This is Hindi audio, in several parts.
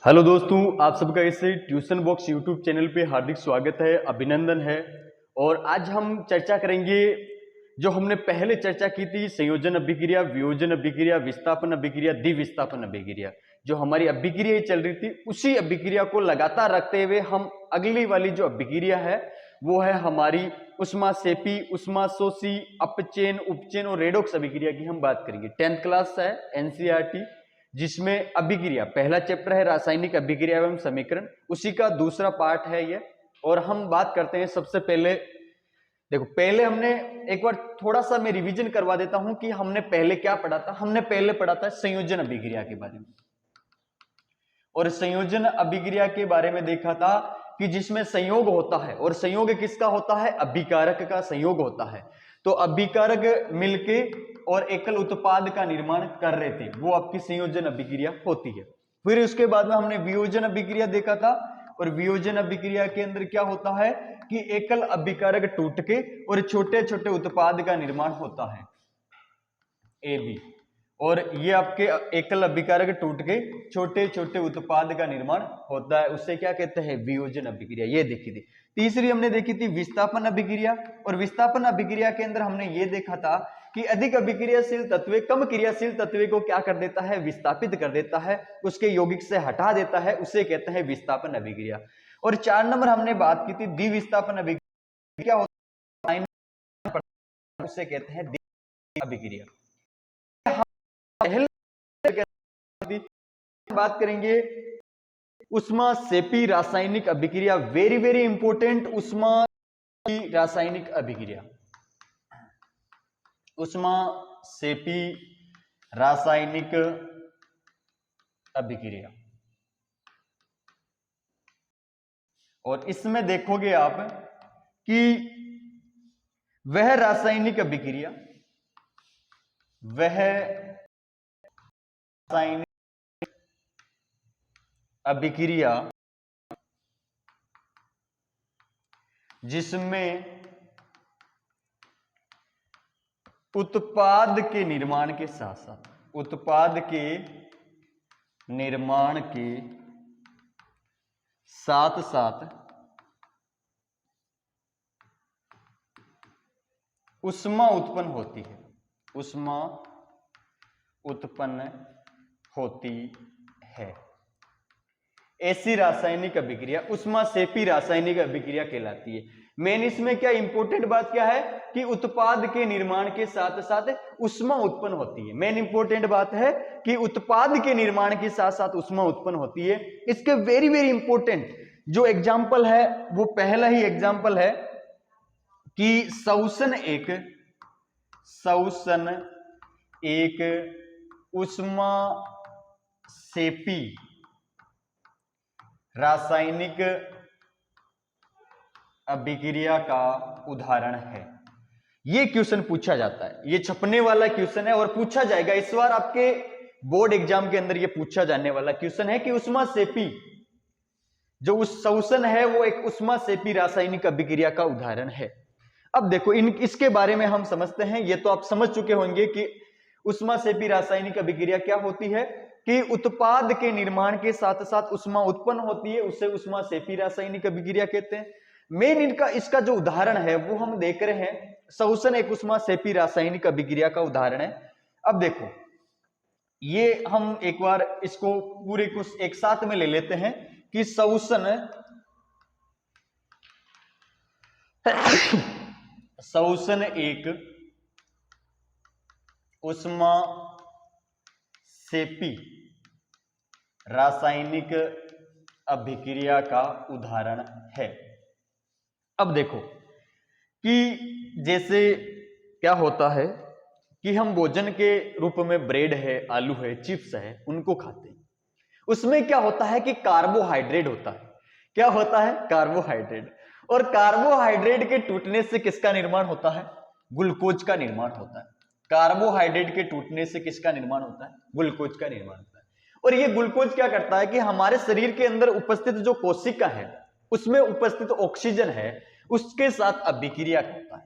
हेलो दोस्तों, आप सबका इस ट्यूशन बॉक्स यूट्यूब चैनल पे हार्दिक स्वागत है, अभिनंदन है। और आज हम चर्चा करेंगे जो हमने पहले चर्चा की थी, संयोजन अभिक्रिया, वियोजन अभिक्रिया, विस्थापन अभिक्रिया, द्विविस्थापन अभिक्रिया। जो हमारी अभिक्रिया चल रही थी उसी अभिक्रिया को लगातार रखते हुए हम अगली वाली जो अभिक्रिया है वो है हमारी उष्माक्षेपी, उष्माशोषी, अपचयन, उपचयन और रेडॉक्स अभिक्रिया की हम बात करेंगे। 10th क्लास है एनसीईआरटी, जिसमें अभिक्रिया पहला चैप्टर है रासायनिक अभिक्रिया एवं समीकरण, उसी का दूसरा पार्ट है ये। और हम बात करते हैं सबसे पहले, देखो पहले हमने एक बार थोड़ा सा मैं रिवीजन करवा देता हूं कि हमने पहले क्या पढ़ा था। हमने पहले पढ़ा था संयोजन अभिक्रिया के बारे में, और संयोजन अभिक्रिया के बारे में देखा था कि जिसमें संयोग होता है, और संयोग किसका होता है? अभिकारक का संयोग होता है। तो अभिकारक मिलके और एकल उत्पाद का निर्माण कर रहे थे, वो आपकी संयोजन अभिक्रिया होती है। फिर उसके बाद में हमने वियोजन अभिक्रिया देखा था, और वियोजन अभिक्रिया के अंदर क्या होता है कि एकल अभिकारक टूट के और छोटे छोटे उत्पाद का निर्माण होता है, ए बी। और ये आपके एकल अभिकारक टूट के छोटे छोटे उत्पाद का निर्माण होता है, उससे क्या कहते हैं? वियोजन अभिक्रिया। ये देखी थी। तीसरी हमने देखी थी विस्थापन अभिक्रिया, और विस्थापन अभिक्रिया के अंदर हमने ये देखा था कि अधिक अभिक्रियाशील तत्व कम क्रियाशील तत्व को क्या कर देता है? विस्थापित कर देता है, उसके यौगिक से हटा देता है, उसे कहते हैं विस्थापन अभिक्रिया। और 4 नंबर हमने बात की थी द्विविस्थापन अभिक्रिया, क्या होता है? उसे कहते हैं द्विविस्थापन अभिक्रिया। बात करेंगे उष्माक्षेपी रासायनिक अभिक्रिया, वेरी वेरी इंपॉर्टेंट। उष्माक्षेपी रासायनिक अभिक्रिया, उष्माक्षेपी रासायनिक अभिक्रिया। और इसमें देखोगे आप कि वह रासायनिक अभिक्रिया, वह रासायनिक अभिक्रिया जिसमें उत्पाद के निर्माण के साथ साथ, उत्पाद के निर्माण के साथ साथ उष्मा उत्पन्न होती है, उष्मा उत्पन्न होती है, ऐसी रासायनिक अभिक्रिया उष्माक्षेपी रासायनिक अभिक्रिया कहलाती है। मेन इसमें क्या इंपॉर्टेंट बात क्या है कि उत्पाद के निर्माण के साथ साथ उष्मा उत्पन्न होती है। मेन इंपॉर्टेंट बात है कि उत्पाद के निर्माण के साथ साथ उष्मा उत्पन्न होती है। इसके वेरी वेरी इंपॉर्टेंट जो एग्जाम्पल है वो पहला ही एग्जाम्पल है कि शोषण एक उष्माक्षेपी रासायनिक अभिक्रिया का उदाहरण है। ये क्वेश्चन पूछा जाता है, ये छपने वाला क्वेश्चन है और पूछा जाएगा इस बार आपके बोर्ड एग्जाम के अंदर। ये पूछा जाने वाला क्वेश्चन है कि उष्माक्षेपी जो उस शोषण है वो एक उष्माक्षेपी रासायनिक अभिक्रिया का उदाहरण है। अब देखो इसके बारे में हम समझते हैं। ये तो आप समझ चुके होंगे कि उष्माक्षेपी रासायनिक अभिक्रिया क्या होती है, कि उत्पाद के निर्माण के साथ साथ उष्मा उत्पन्न होती है, उसे उष्माक्षेपी रासायनिक अभिक्रिया कहते हैं। मेन इसका जो उदाहरण है वो हम देख रहे हैं, शोषण एक उष्माक्षेपी रासायनिक अभिक्रिया का उदाहरण है। अब देखो ये हम एक बार इसको पूरे को एक साथ में ले लेते हैं कि शोषण एक उष्माक्षेपी रासायनिक अभिक्रिया का उदाहरण है। अब देखो कि जैसे क्या होता है कि हम भोजन के रूप में ब्रेड है, आलू है, चिप्स है, उनको खाते हैं। उसमें क्या होता है कि कार्बोहाइड्रेट होता है। क्या होता है? कार्बोहाइड्रेट। और कार्बोहाइड्रेट के टूटने से किसका निर्माण होता है? ग्लूकोज का निर्माण होता है। कार्बोहाइड्रेट के टूटने से किसका निर्माण होता है? ग्लूकोज का निर्माण होता है। और ये ग्लूकोज क्या करता है कि हमारे शरीर के अंदर उपस्थित जो कोशिका है उसमें उपस्थित ऑक्सीजन है उसके साथ अभिक्रिया करता है।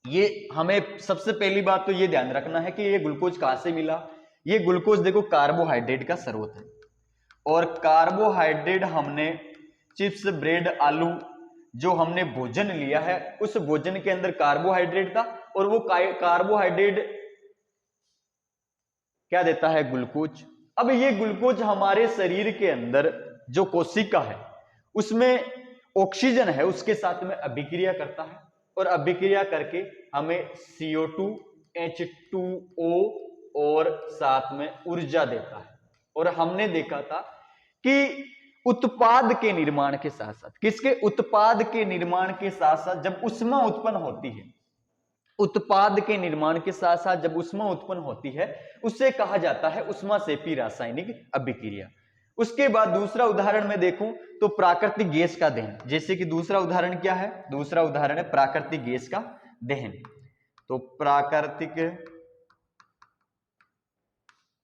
ये हमें सबसे पहली बात तो ये ध्यान रखना है कि ये ग्लूकोज कहां से मिला। ये ग्लूकोज देखो कार्बोहाइड्रेट का स्रोत है, और कार्बोहाइड्रेट हमने चिप्स, ब्रेड, आलू जो हमने भोजन लिया है उस भोजन के अंदर कार्बोहाइड्रेट था और वो कार्बोहाइड्रेट क्या देता है? ग्लूकोज। अब ये ग्लूकोज हमारे शरीर के अंदर जो कोशिका है उसमें ऑक्सीजन है उसके साथ में अभिक्रिया करता है और अभिक्रिया करके हमें CO2, H2O और साथ में ऊर्जा देता है। और हमने देखा था कि उत्पाद के निर्माण के साथ साथ, किसके? उत्पाद के निर्माण के साथ साथ जब ऊष्मा उत्पन्न होती है, उत्पाद के निर्माण के साथ साथ जब ऊष्मा उत्पन्न होती है उसे कहा जाता है ऊष्माक्षेपी रासायनिक अभिक्रिया। उसके बाद दूसरा उदाहरण में देखूं तो प्राकृतिक गैस का दहन। जैसे कि दूसरा उदाहरण क्या है? दूसरा उदाहरण है प्राकृतिक गैस का दहन। तो प्राकृतिक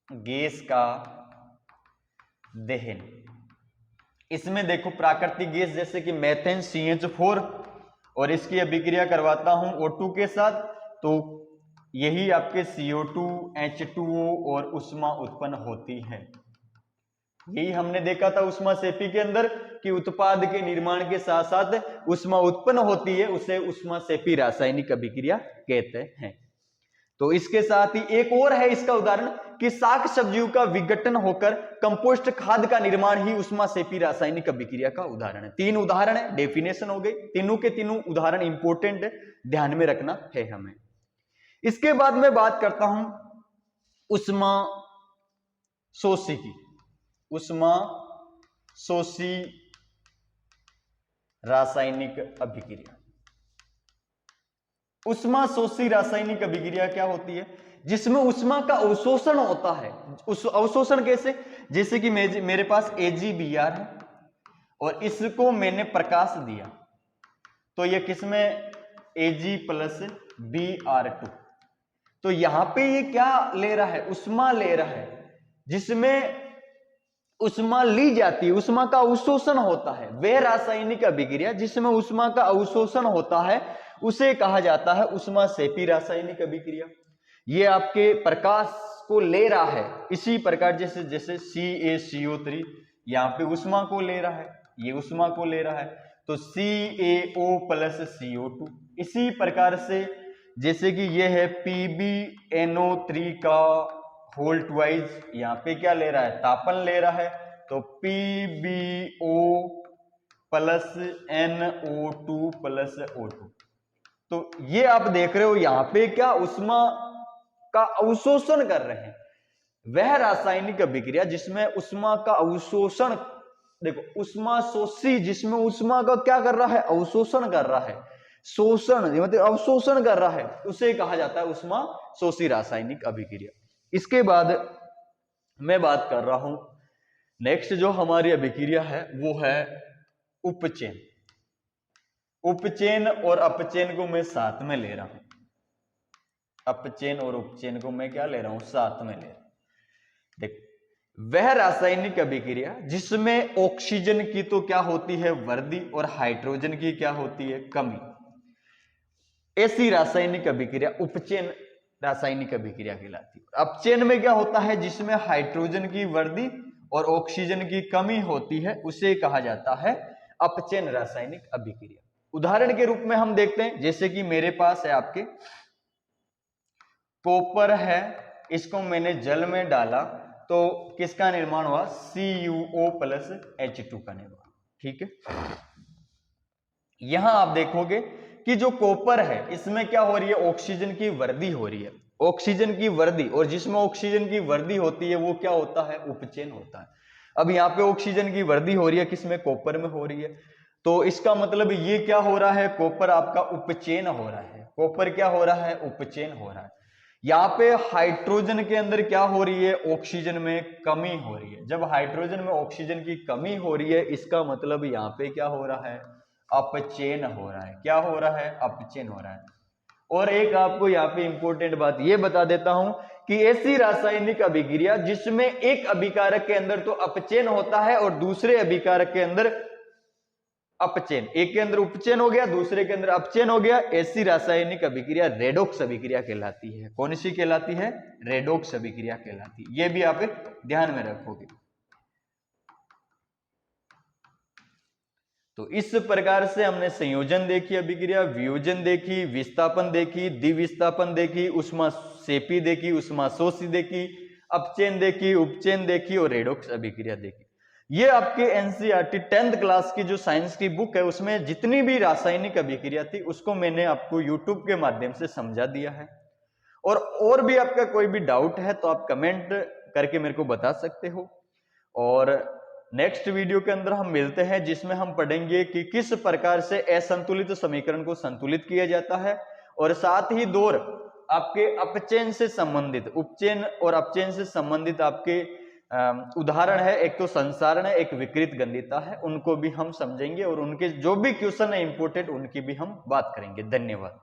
गैस का दहन, इसमें देखो प्राकृतिक गैस जैसे कि मेथेन CH4 और इसकी अभिक्रिया करवाता हूं O2 के साथ, तो यही आपके CO2, H2O और ऊष्मा उत्पन्न होती है। यही हमने देखा था ऊष्माक्षेपी के अंदर कि उत्पाद के निर्माण के साथ साथ ऊष्मा उत्पन्न होती है, उसे ऊष्माक्षेपी रासायनिक अभिक्रिया कहते हैं। तो इसके साथ ही एक और है इसका उदाहरण कि शाक सब्जियों का विघटन होकर कंपोस्ट खाद का निर्माण ही ऊष्माक्षेपी रासायनिक अभिक्रिया का उदाहरण है। 3 उदाहरण है, डेफिनेशन हो गई, तीनों के तीनों उदाहरण इंपॉर्टेंट है, ध्यान में रखना है हमें। इसके बाद मैं बात करता हूं ऊष्मा शोषी की। ऊष्मा शोषी रासायनिक अभिक्रिया। ऊष्मा शोषी रासायनिक अभिक्रिया क्या होती है? जिसमें ऊष्मा का अवशोषण होता है। उस अवशोषण कैसे? जैसे कि मेरे पास AgBr है और इसको मैंने प्रकाश दिया तो ये किसमें? Ag+Br2। तो यहां पे ये क्या ले रहा है? ऊष्मा ले रहा है, जिसमें ऊष्मा ली जाती है, ऊष्मा का अवशोषण होता है। वह रासायनिक अभिक्रिया जिसमें ऊष्मा का अवशोषण होता है उसे कहा जाता है ऊष्माक्षेपी रासायनिक अभिक्रिया। ये आपके प्रकाश को ले रहा है, इसी प्रकार जैसे जैसे CaCO3 यहां पे ऊष्मा को ले रहा है, ये ऊष्मा को ले रहा है, तो CaO+CO2। इसी प्रकार से जैसे कि ये है PbNO3 का होल ट्वाइस, यहां पे क्या ले रहा है? तापन ले रहा है, तो PbO+NO2+O2। तो ये आप देख रहे हो यहां पे क्या ऊष्मा का अवशोषण कर रहे हैं। वह रासायनिक अभिक्रिया जिसमें ऊष्मा का अवशोषण, देखो ऊष्मा शोषी जिसमें ऊष्मा का क्या कर रहा है? अवशोषण कर रहा है। शोषण मतलब अवशोषण कर रहा है, उसे कहा जाता है ऊष्मा शोषी रासायनिक अभिक्रिया। इसके बाद मैं बात कर रहा हूं नेक्स्ट जो हमारी अभिक्रिया है वो है उपचयन। उपचयन और अपचयन को मैं साथ में ले रहा हूं। अपचयन और उपचयन को मैं क्या ले रहा हूं? साथ में ले रहा हूं। देख, वह रासायनिक अभिक्रिया जिसमें ऑक्सीजन की तो क्या होती है? वृद्धि और हाइड्रोजन की क्या होती है? कमी। ऐसी रासायनिक अभिक्रिया उपचयन रासायनिक अभिक्रिया कहलाती है। अपचयन में क्या होता है? जिसमें हाइड्रोजन की वृद्धि और ऑक्सीजन की कमी होती है, उसे कहा जाता है अपचयन रासायनिक अभिक्रिया। उदाहरण के रूप में हम देखते हैं, जैसे कि मेरे पास है आपके कॉपर है, इसको मैंने जल में डाला तो किसका निर्माण हुआ? CuO+H2 का निर्माण। ठीक है, यहां आप देखोगे कि जो कॉपर है इसमें क्या हो रही है? ऑक्सीजन की वृद्धि हो रही है। ऑक्सीजन की वृद्धि, और जिसमें ऑक्सीजन की वृद्धि होती है वो क्या होता है? उपचयन होता है। अब यहाँ पे ऑक्सीजन की वृद्धि हो रही है, किसमें? कॉपर में हो रही है। तो इसका मतलब ये क्या हो रहा है? कॉपर आपका उपचयन हो रहा है। कॉपर क्या हो रहा है? उपचयन हो रहा है। यहाँ पे हाइड्रोजन के अंदर क्या हो रही है? ऑक्सीजन में कमी हो रही है। जब हाइड्रोजन में ऑक्सीजन की कमी हो रही है, इसका मतलब यहाँ पे क्या हो रहा है? अपचयन हो रहा है। क्या हो रहा है? अपचयन हो रहा है। और एक आपको यहाँ पे इंपॉर्टेंट बात ये बता देता हूं कि ऐसी रासायनिक अभिक्रिया जिसमें एक अभिकारक के अंदर तो अपचयन होता है और दूसरे अभिकारक के अंदर अपचयन, एक के अंदर उपचयन हो गया, दूसरे के अंदर अपचयन हो गया, ऐसी रासायनिक अभिक्रिया रेडॉक्स अभिक्रिया कहलाती है। कौन सी कहलाती है? रेडॉक्स अभिक्रिया कहलाती है। यह भी आप ध्यान में रखोगे। तो इस प्रकार से हमने संयोजन देखी, अभिक्रिया, वियोजन देखी, विस्थापन देखी, द्विविस्थापन देखी, ऊष्माक्षेपी देखी, ऊष्माशोषी देखी, अपचयन देखी, उपचयन देखी और रेडॉक्स अभिक्रिया देखी। ये आपके एनसीईआरटी 10th क्लास की जो साइंस की बुक है उसमें जितनी भी रासायनिक अभिक्रिया थी उसको मैंने आपको यूट्यूब के माध्यम से समझा दिया है। और भी आपका कोई भी डाउट है तो आप कमेंट करके मेरे को बता सकते हो। और नेक्स्ट वीडियो के अंदर हम मिलते हैं जिसमें हम पढ़ेंगे कि किस प्रकार से असंतुलित समीकरण को संतुलित किया जाता है, और साथ ही दौर आपके अपचयन से संबंधित, उपचयन और अपचयन से संबंधित आपके उदाहरण है, एक तो संसारण है, एक विकृत गंधिता है, उनको भी हम समझेंगे और उनके जो भी क्वेश्चन है इंपोर्टेंट उनकी भी हम बात करेंगे। धन्यवाद।